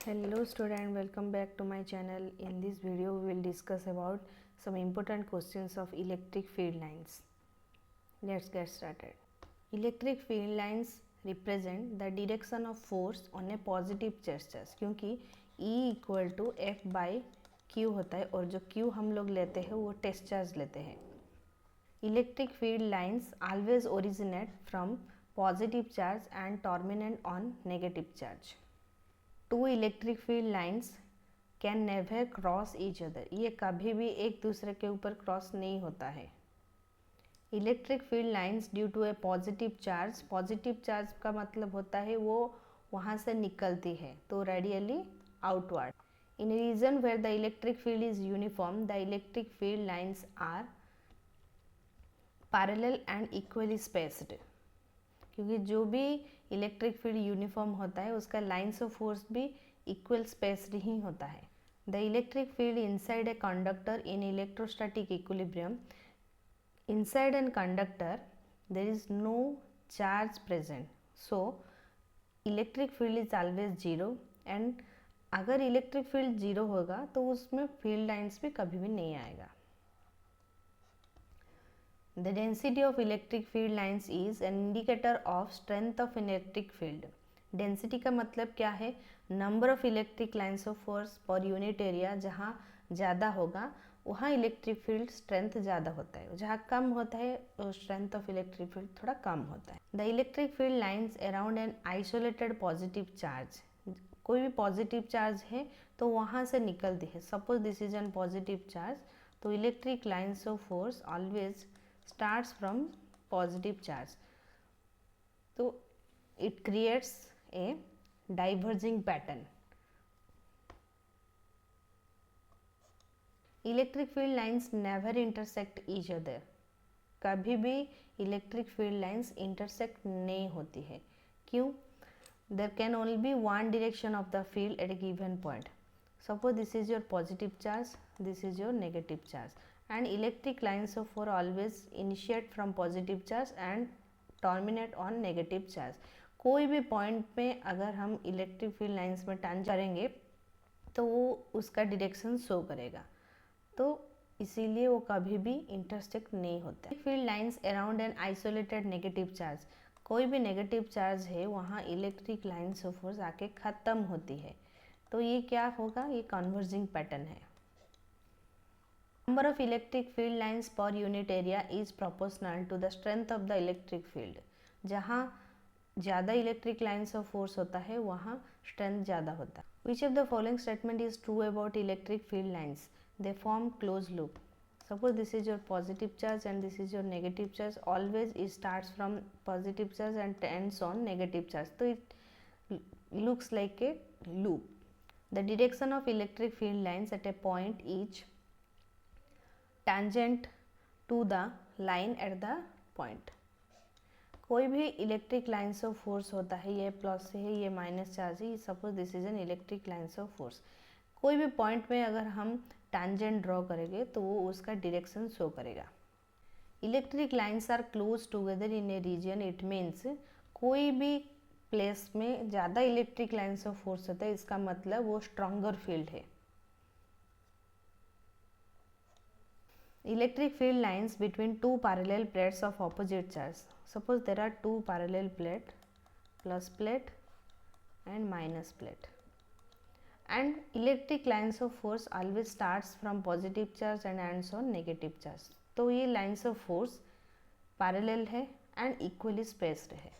Hello student, welcome back to my channel. In this video we will discuss about some important questions of electric field lines. Let's get started. Electric field lines represent the direction of force on a positive charge क्योंकि E equal to F by Q होता है और जो Q हम लोग लेते हैं वो टेस्ट चार्ज लेते हैं. Electric field lines always originate from positive charge and terminate on negative charge. Two electric field lines can never cross each other. ये कभी भी एक दूसरे के ऊपर क्रॉस नहीं होता है. Electric field lines due to a positive charge. Positive charge का मतलब होता है वो वहाँ से निकलती है तो radially outward. In region where the electric field is uniform the electric field lines are parallel and equally spaced. क्योंकि जो भी इलेक्ट्रिक फील्ड यूनिफॉर्म होता है उसका लाइन्स ऑफ फोर्स भी इक्वल स्पेस्ड ही होता है. The electric field inside a conductor in electrostatic equilibrium. Inside an conductor there is no charge present so electric field is always zero. And अगर electric field zero होगा तो उसमें field lines भी कभी भी नहीं आएगा. The density of electric field lines is an indicator of strength of electric field. Density का मतलब क्या है? Number of electric lines of force per unit area. जहाँ ज़्यादा होगा वहाँ इलेक्ट्रिक फील्ड स्ट्रेंथ ज़्यादा होता है, जहाँ कम होता है स्ट्रेंथ ऑफ इलेक्ट्रिक फील्ड थोड़ा कम होता है. The electric field lines around an isolated positive charge. कोई भी पॉजिटिव चार्ज है तो वहाँ से निकलती है. Suppose this is a positive charge तो electric lines of force always starts from positive charge. So it creates a diverging pattern. Electric field lines never intersect each other. कभी भी इलेक्ट्रिक फील्ड लाइंस इंटरसेक्ट नहीं होती है. क्यों? There can only be one direction of the field at a given point. Suppose this is your positive charge, this is your negative charge. And electric lines of force always initiate from positive charge and terminate on negative charge. कोई भी point में अगर हम electric field lines में touch करेंगे तो वो उसका डायरेक्शन शो करेगा, तो इसीलिए वो कभी भी इंटरसेक्ट नहीं होता. Field lines around an isolated negative charge. कोई भी नेगेटिव चार्ज है वहाँ इलेक्ट्रिक लाइंस ऑफ फोर्स आके ख़त्म होती है, तो ये क्या होगा? ये कन्वर्जिंग पैटर्न है. Number of electric field lines per unit area is proportional to the strength of the electric field. जहाँ ज़्यादा इलेक्ट्रिक लाइन्स ऑफ फोर्स होता है वहाँ स्ट्रेंथ ज़्यादा होता है. Which of the following statement is true about electric field lines? They form closed loop. Suppose this is your positive charge and this is your negative charge. Always it starts from positive charge and ends on negative charge. So it looks like a loop. The direction of electric field lines at a point is tangent to the line at the point. कोई भी electric lines of force होता है, ये plus है ये minus charge है. Suppose this is an electric lines of force. कोई भी पॉइंट में अगर हम टैंजेंट ड्रॉ करेंगे तो वो उसका डायरेक्शन शो करेगा. Electric lines are close together in a region. It means कोई भी प्लेस में ज़्यादा इलेक्ट्रिक लाइन्स ऑफ फोर्स होता है, इसका मतलब वो स्ट्रॉन्गर फील्ड है. Electric field lines between two parallel plates of opposite charge. Suppose there are two parallel plate, plus plate and minus plate, and electric lines of force always starts from positive charge and ends on negative charge. तो ये lines of force parallel है and equally spaced है.